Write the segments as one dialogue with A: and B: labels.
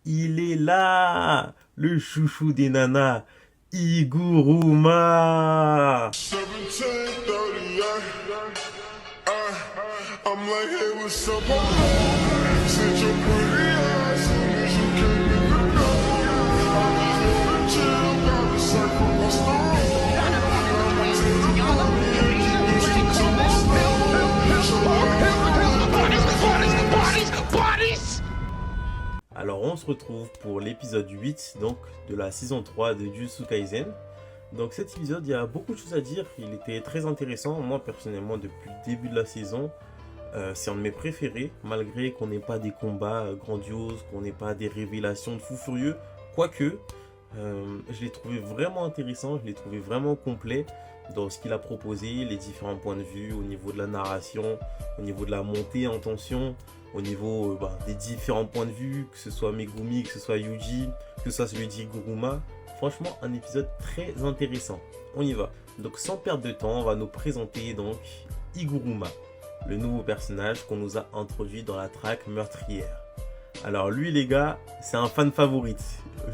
A: Il est là, le chouchou des nanas, Iguruma.
B: 1738. I'm like, hey, what's up? Said your pretty eyes soon as you came in the door. I just wanna chill, got the circle, what's the
A: Alors on se retrouve pour l'épisode 8 donc, de la saison 3 de Jujutsu Kaisen. Donc cet épisode, il y a beaucoup de choses à dire, il était très intéressant. Moi personnellement, depuis le début de la saison, c'est un de mes préférés, malgré qu'on n'ait pas des combats grandioses, qu'on n'ait pas des révélations de fou furieux. Quoique, je l'ai trouvé vraiment intéressant, je l'ai trouvé vraiment complet dans ce qu'il a proposé, les différents points de vue au niveau de la narration, au niveau de la montée en tension, au niveau des différents points de vue, que ce soit Megumi, que ce soit Yuji, que ce soit celui d'Iguruma. Franchement, un épisode très intéressant. On y va. Donc sans perdre de temps, on va nous présenter donc Iguruma, le nouveau personnage qu'on nous a introduit dans la track meurtrière. Alors lui les gars, c'est un fan favorite.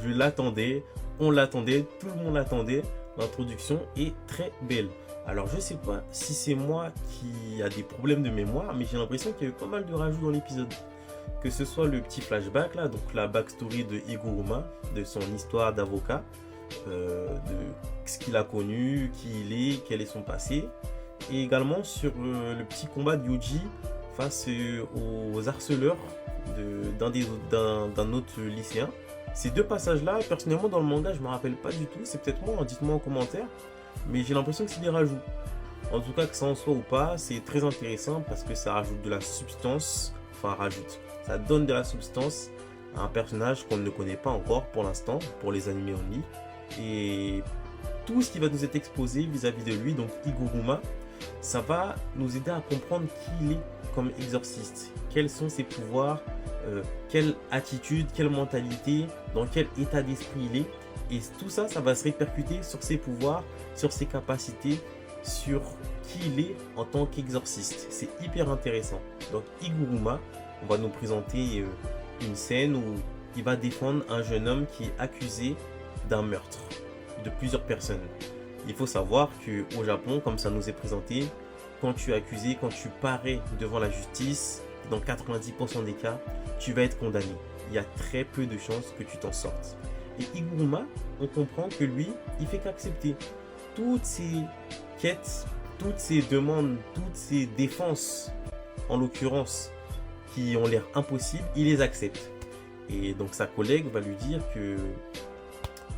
A: Je l'attendais, on l'attendait, tout le monde l'attendait. L'introduction est très belle. Alors je sais pas si c'est moi qui a des problèmes de mémoire, mais j'ai l'impression qu'il y a eu pas mal de rajouts dans l'épisode. Que ce soit le petit flashback là, donc la backstory de Iguruma, de son histoire d'avocat, de ce qu'il a connu, qui il est, quel est son passé. Et également sur le petit combat de Yuji face aux harceleurs d'un autre lycéen. Ces deux passages-là, personnellement dans le manga, je ne me rappelle pas du tout. C'est peut-être moi, dites-moi en commentaire. Mais j'ai l'impression que c'est des rajouts. En tout cas, que ça en soit ou pas, c'est très intéressant parce que ça rajoute de la substance. Enfin, ça donne de la substance à un personnage qu'on ne connaît pas encore pour l'instant, pour les animés only. Et tout ce qui va nous être exposé vis-à-vis de lui, donc Iguruma, ça va nous aider à comprendre qui il est comme exorciste. Quels sont ses pouvoirs, quelle attitude, quelle mentalité, dans quel état d'esprit il est. Et tout ça, ça va se répercuter sur ses pouvoirs, sur ses capacités, sur qui il est en tant qu'exorciste. C'est hyper intéressant. Donc Iguruma, on va nous présenter une scène où il va défendre un jeune homme qui est accusé d'un meurtre de plusieurs personnes. Il faut savoir qu'au Japon, comme ça nous est présenté, quand tu es accusé, quand tu parais devant la justice, dans 90% des cas, tu vas être condamné. Il y a très peu de chances que tu t'en sortes. Et Iguruma, on comprend que lui, il fait qu'accepter toutes ces quêtes, toutes ces demandes, toutes ces défenses, en l'occurrence, qui ont l'air impossibles, il les accepte. Et donc sa collègue va lui dire que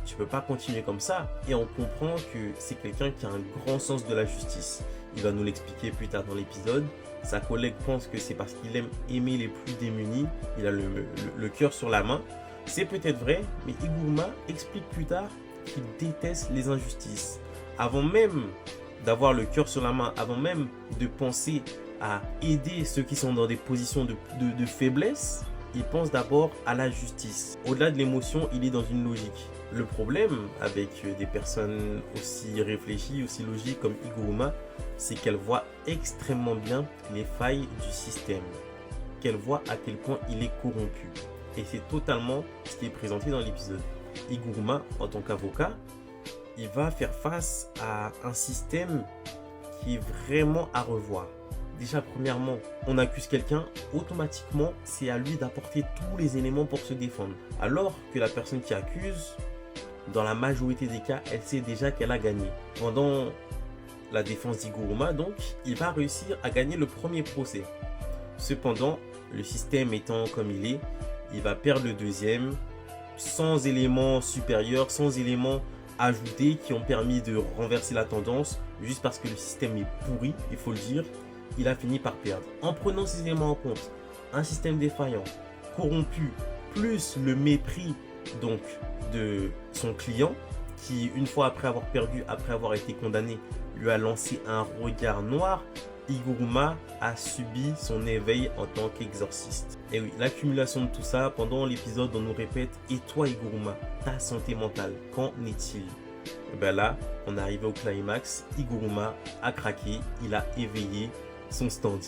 A: tu peux pas continuer comme ça. Et on comprend que c'est quelqu'un qui a un grand sens de la justice. Il va nous l'expliquer plus tard dans l'épisode. Sa collègue pense que c'est parce qu'il aime aimer les plus démunis. Il a le cœur sur la main. C'est peut-être vrai, mais Iguruma explique plus tard qu'il déteste les injustices. Avant même d'avoir le cœur sur la main, avant même de penser à aider ceux qui sont dans des positions de faiblesse, il pense d'abord à la justice. Au-delà de l'émotion, il est dans une logique. Le problème avec des personnes aussi réfléchies, aussi logiques comme Iguruma, c'est qu'elle voit extrêmement bien les failles du système. Qu'elle voit à quel point il est corrompu. Et c'est totalement ce qui est présenté dans l'épisode. Iguruma, en tant qu'avocat, il va faire face à un système qui est vraiment à revoir. Déjà, premièrement, on accuse quelqu'un, automatiquement, c'est à lui d'apporter tous les éléments pour se défendre. Alors que la personne qui accuse, dans la majorité des cas, elle sait déjà qu'elle a gagné. Pendant la défense d'Iguruma, donc, il va réussir à gagner le premier procès. Cependant, le système étant comme il va perdre le deuxième, sans éléments supérieurs, sans éléments ajoutés qui ont permis de renverser la tendance, juste parce que le système est pourri, il faut le dire. Il a fini par perdre. En prenant ces éléments en compte, un système défaillant, corrompu, plus le mépris donc de son client, qui une fois après avoir perdu, après avoir été condamné, lui a lancé un regard noir, Iguruma a subi son éveil en tant qu'exorciste. Et oui, l'accumulation de tout ça, pendant l'épisode on nous répète « Et toi Iguruma, ta santé mentale, qu'en est-il ?» Et bien là, on est arrivé au climax, Iguruma a craqué, il a éveillé son stand.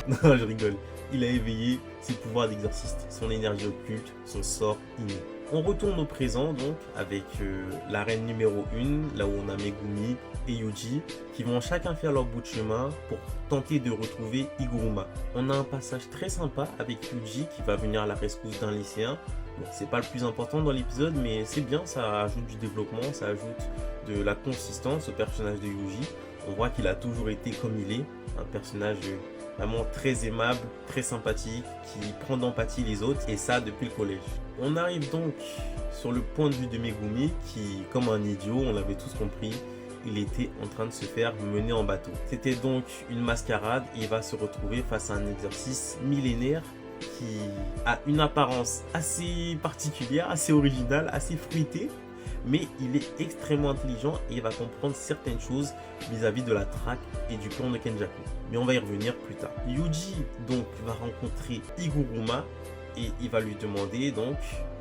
A: Non, je rigole. il a éveillé ses pouvoirs d'exorciste, son énergie occulte, son sort inné. On retourne au présent donc avec l'arène numéro 1, là où on a Megumi et Yuji qui vont chacun faire leur bout de chemin pour tenter de retrouver Higuruma. On a un passage très sympa avec Yuji qui va venir à la rescousse d'un lycéen. Bon, c'est pas le plus important dans l'épisode, mais c'est bien, ça ajoute du développement, ça ajoute de la consistance au personnage de Yuji. On voit qu'il a toujours été comme il est, un personnage vraiment très aimable, très sympathique, qui prend d'empathie les autres, et ça depuis le collège. On arrive donc sur le point de vue de Megumi qui, comme un idiot, on l'avait tous compris, il était en train de se faire mener en bateau. C'était donc une mascarade et il va se retrouver face à un exorcisme millénaire qui a une apparence assez particulière, assez originale, assez fruitée, mais il est extrêmement intelligent et il va comprendre certaines choses vis-à-vis de la traque et du clan de Kenjaku. Mais on va y revenir plus tard. Yuji donc va rencontrer Higuruma et il va lui demander donc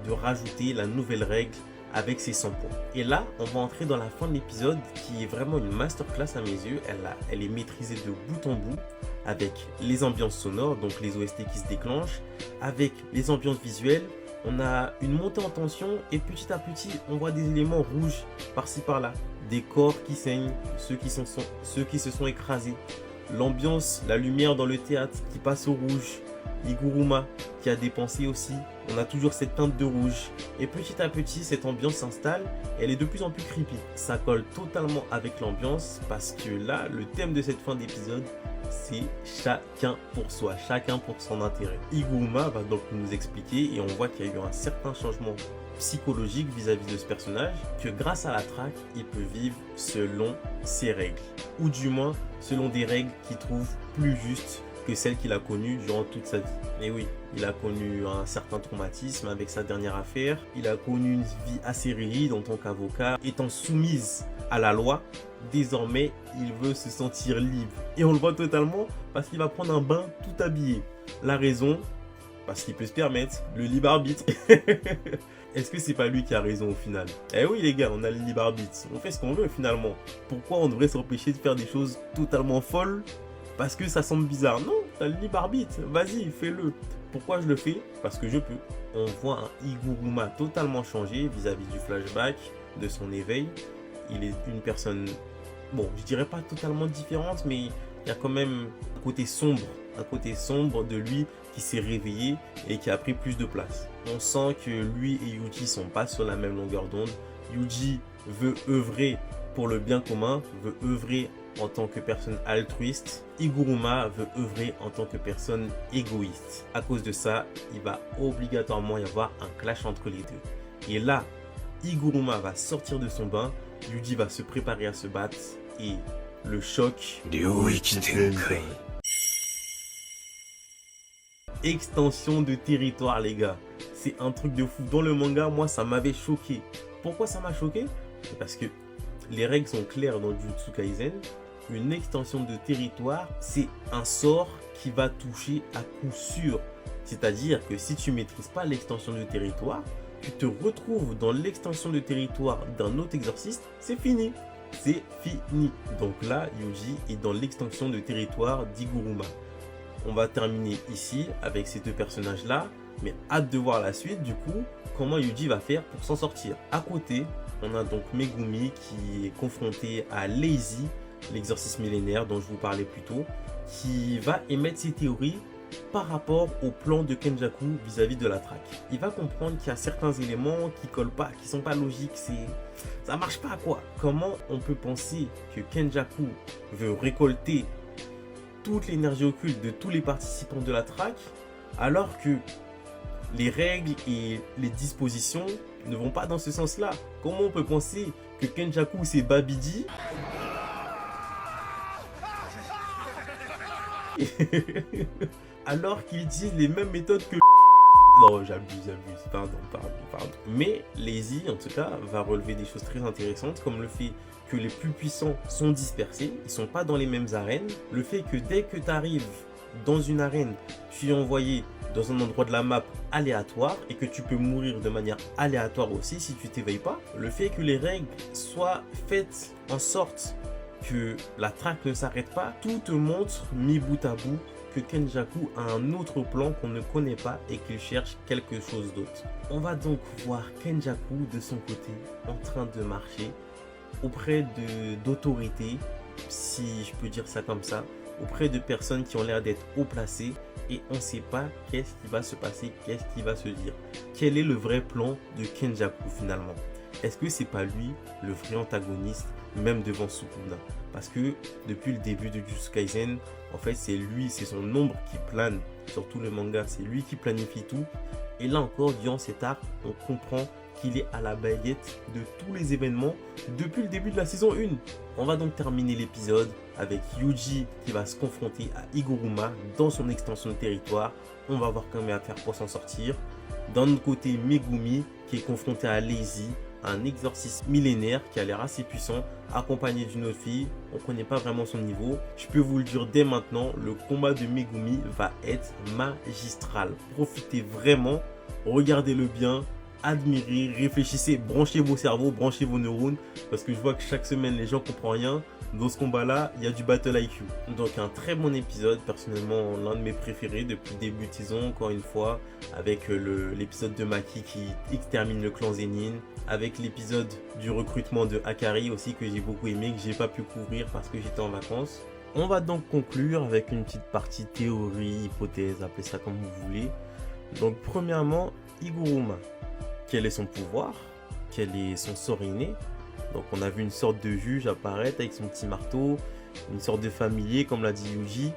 A: de rajouter la nouvelle règle avec ses 100 points. Et là, on va entrer dans la fin de l'épisode qui est vraiment une masterclass à mes yeux. Elle est maîtrisée de bout en bout avec les ambiances sonores, donc les OST qui se déclenchent, avec les ambiances visuelles. On a une montée en tension et petit à petit, on voit des éléments rouges par-ci par-là. Des corps qui saignent, ceux qui se sont écrasés. L'ambiance, la lumière dans le théâtre qui passe au rouge. Higuruma qui a dépensé aussi. On a toujours cette teinte de rouge. Et petit à petit, cette ambiance s'installe. Elle est de plus en plus creepy. Ça colle totalement avec l'ambiance parce que là, le thème de cette fin d'épisode, c'est chacun pour soi, chacun pour son intérêt. Higuruma va donc nous expliquer et on voit qu'il y a eu un certain changement psychologique vis-à-vis de ce personnage, que grâce à la traque, il peut vivre selon ses règles, ou du moins selon des règles qu'il trouve plus justes que celles qu'il a connues durant toute sa vie. Et oui, il a connu un certain traumatisme avec sa dernière affaire, il a connu une vie assez rigide en tant qu'avocat, étant soumise à la loi. Désormais, il veut se sentir libre. Et on le voit totalement parce qu'il va prendre un bain tout habillé. La raison, parce qu'il peut se permettre le libre arbitre. Est-ce que c'est pas lui qui a raison au final? Eh oui les gars, on a le libre arbitre. On fait ce qu'on veut finalement. Pourquoi on devrait s'empêcher de faire des choses totalement folles parce que ça semble bizarre? Non, t'as le libre arbitre. Vas-y, fais-le. Pourquoi je le fais? Parce que je peux. On voit un Higuruma totalement changé vis-à-vis du flashback, de son éveil. Il est une personne, bon, je dirais pas totalement différente, mais il y a quand même un côté sombre de lui qui s'est réveillé et qui a pris plus de place. On sent que lui et Yuji sont pas sur la même longueur d'onde. Yuji veut œuvrer pour le bien commun, veut œuvrer en tant que personne altruiste. Higuruma veut œuvrer en tant que personne égoïste. À cause de ça, il va obligatoirement y avoir un clash entre les deux. Et là, Higuruma va sortir de son bain, Yuji va se préparer à se battre et le choc. Extension de territoire les gars, c'est un truc de fou. Dans le manga, moi ça m'avait choqué. Pourquoi ça m'a choqué? Parce que les règles sont claires dans Jujutsu Kaisen. Une extension de territoire, c'est un sort qui va toucher à coup sûr. C'est-à-dire que si tu maîtrises pas l'extension de territoire, tu te retrouves dans l'extension de territoire d'un autre exorciste, c'est fini. C'est fini. Donc là, Yuji est dans l'extension de territoire d'Higuruma. On va terminer ici avec ces deux personnages-là, mais hâte de voir la suite du coup, comment Yuji va faire pour s'en sortir. À côté, on a donc Megumi qui est confronté à Lazy, l'exorcisme millénaire dont je vous parlais plus tôt, qui va émettre ses théories par rapport au plan de Kenjaku vis-à-vis de la traque. Il va comprendre qu'il y a certains éléments qui collent pas, qui sont pas logiques, ça marche pas quoi. Comment on peut penser que Kenjaku veut récolter toute l'énergie occulte de tous les participants de la traque alors que les règles et les dispositions ne vont pas dans ce sens-là? Comment on peut penser que Kenjaku c'est Babidi alors qu'ils utilisent les mêmes méthodes que non, j'abuse, pardon. Mais Lazy, en tout cas, va relever des choses très intéressantes, comme le fait que les plus puissants sont dispersés, ils sont pas dans les mêmes arènes. Le fait que dès que tu arrives dans une arène, tu es envoyé dans un endroit de la map aléatoire et que tu peux mourir de manière aléatoire aussi si tu t'éveilles pas. Le fait que les règles soient faites en sorte que la traque ne s'arrête pas, tout te montre mis bout à bout que Kenjaku a un autre plan qu'on ne connaît pas et qu'il cherche quelque chose d'autre. On va donc voir Kenjaku de son côté en train de marcher auprès d'autorités, si je peux dire ça comme ça, auprès de personnes qui ont l'air d'être haut placées et on ne sait pas qu'est-ce qui va se passer, qu'est-ce qui va se dire. Quel est le vrai plan de Kenjaku finalement? Est-ce que c'est pas lui le vrai antagoniste, même devant Sukuna? Parce que depuis le début de Jujutsu Kaisen, en fait c'est lui, c'est son ombre qui plane sur tout le manga, c'est lui qui planifie tout. Et là encore, durant cet arc, on comprend qu'il est à la baguette de tous les événements depuis le début de la saison 1. On va donc terminer l'épisode avec Yuji qui va se confronter à Iguruma dans son extension de territoire. On va voir comment il va faire pour s'en sortir. D'un autre côté, Megumi qui est confronté à Lazy, un exorciste millénaire qui a l'air assez puissant, accompagné d'une autre fille. On ne connaît pas vraiment son niveau. Je peux vous le dire dès maintenant, le combat de Megumi va être magistral. Profitez vraiment, regardez-le bien, admirez, réfléchissez, branchez vos cerveaux, branchez vos neurones, parce que je vois que chaque semaine les gens ne comprennent rien. Dans ce combat-là, il y a du battle IQ. Donc un très bon épisode, personnellement l'un de mes préférés depuis le début de saison, encore une fois, avec l'épisode de Maki qui extermine le clan Zenin, avec l'épisode du recrutement de Akari aussi que j'ai beaucoup aimé, que j'ai pas pu couvrir parce que j'étais en vacances. On va donc conclure avec une petite partie théorie, hypothèse, appelez ça comme vous voulez. Donc premièrement, Iguruma. Quel est son pouvoir? Quel est son sort inné? Donc on a vu une sorte de juge apparaître avec son petit marteau, une sorte de familier comme l'a dit Yuji.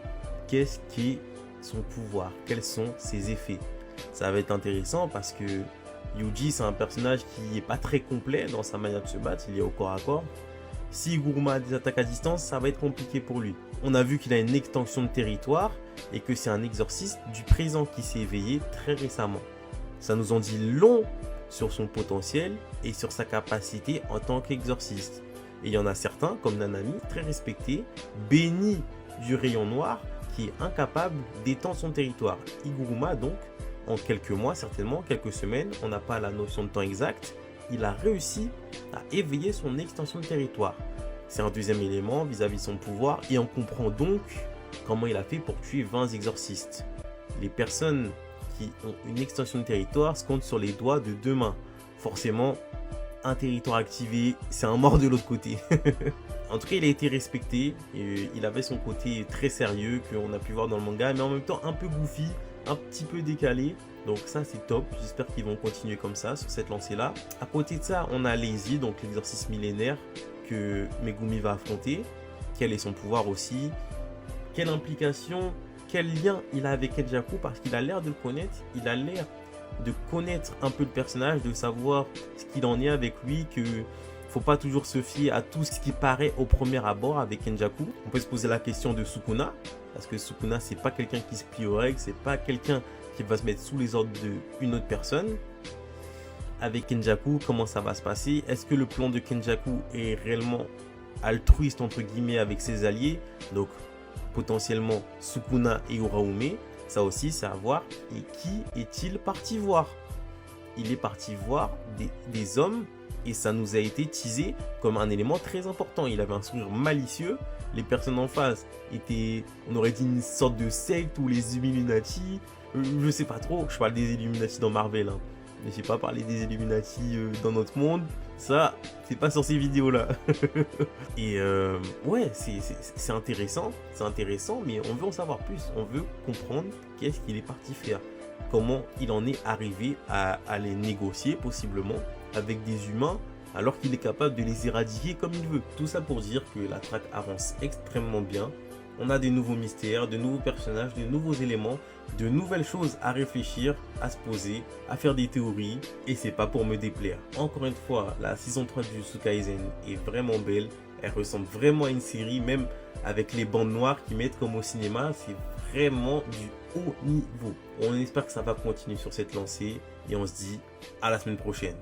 A: Qu'est-ce qui est son pouvoir? Quels sont ses effets? Ça va être intéressant parce que Yuji c'est un personnage qui n'est pas très complet dans sa manière de se battre, il est au corps à corps. Si Iguruma a des attaques à distance, ça va être compliqué pour lui. On a vu qu'il a une extension de territoire et que c'est un exorciste du présent qui s'est éveillé très récemment. Ça nous en dit long sur son potentiel et sur sa capacité en tant qu'exorciste. Et il y en a certains, comme Nanami, très respectés, bénis du rayon noir, qui est incapable d'étendre son territoire. Iguruma donc, en quelques mois certainement, quelques semaines, on n'a pas la notion de temps exact, il a réussi à éveiller son extension de territoire. C'est un deuxième élément vis-à-vis de son pouvoir et on comprend donc comment il a fait pour tuer 20 exorcistes. Les personnes qui ont une extension de territoire se comptent sur les doigts de deux mains. Forcément, un territoire activé, c'est un mort de l'autre côté. En tout cas, il a été respecté. Et il avait son côté très sérieux qu'on a pu voir dans le manga, mais en même temps un peu goofy, un petit peu décalé. Donc ça, c'est top. J'espère qu'ils vont continuer comme ça, sur cette lancée-là. À côté de ça, on a Lazy, donc l'exorcisme millénaire que Megumi va affronter. Quel est son pouvoir aussi? Quelle implication, quel lien il a avec Kenjaku? Parce qu'il a l'air de le connaître. Il a l'air de connaître un peu le personnage, de savoir ce qu'il en est avec lui, que faut pas toujours se fier à tout ce qui paraît au premier abord avec Kenjaku. On peut se poser la question de Sukuna, parce que Sukuna c'est pas quelqu'un qui se plie aux règles, c'est pas quelqu'un qui va se mettre sous les ordres d'une autre personne. Avec Kenjaku, comment ça va se passer? Est-ce que le plan de Kenjaku est réellement altruiste entre guillemets avec ses alliés, donc potentiellement Sukuna et Uraume? Ça aussi c'est à voir. Et qui est-il parti voir? Il est parti voir des hommes et ça nous a été teasé comme un élément très important. Il avait un sourire malicieux. Les personnes en face étaient, on aurait dit, une sorte de secte ou les Illuminati. Je sais pas trop, je parle des Illuminati dans Marvel, hein. Mais j'ai pas parlé des Illuminati dans notre monde. Ça, c'est pas sur ces vidéos-là. Et ouais, c'est intéressant, mais on veut en savoir plus. On veut comprendre qu'est-ce qu'il est parti faire. Comment il en est arrivé à les négocier, possiblement, avec des humains, alors qu'il est capable de les éradiquer comme il veut. Tout ça pour dire que la traque avance extrêmement bien. On a des nouveaux mystères, de nouveaux personnages, de nouveaux éléments, de nouvelles choses à réfléchir, à se poser, à faire des théories. Et c'est pas pour me déplaire. Encore une fois, la saison 3 de Jujutsu Kaisen est vraiment belle. Elle ressemble vraiment à une série, même avec les bandes noires qui mettent comme au cinéma. C'est vraiment du haut niveau. On espère que ça va continuer sur cette lancée. Et on se dit à la semaine prochaine.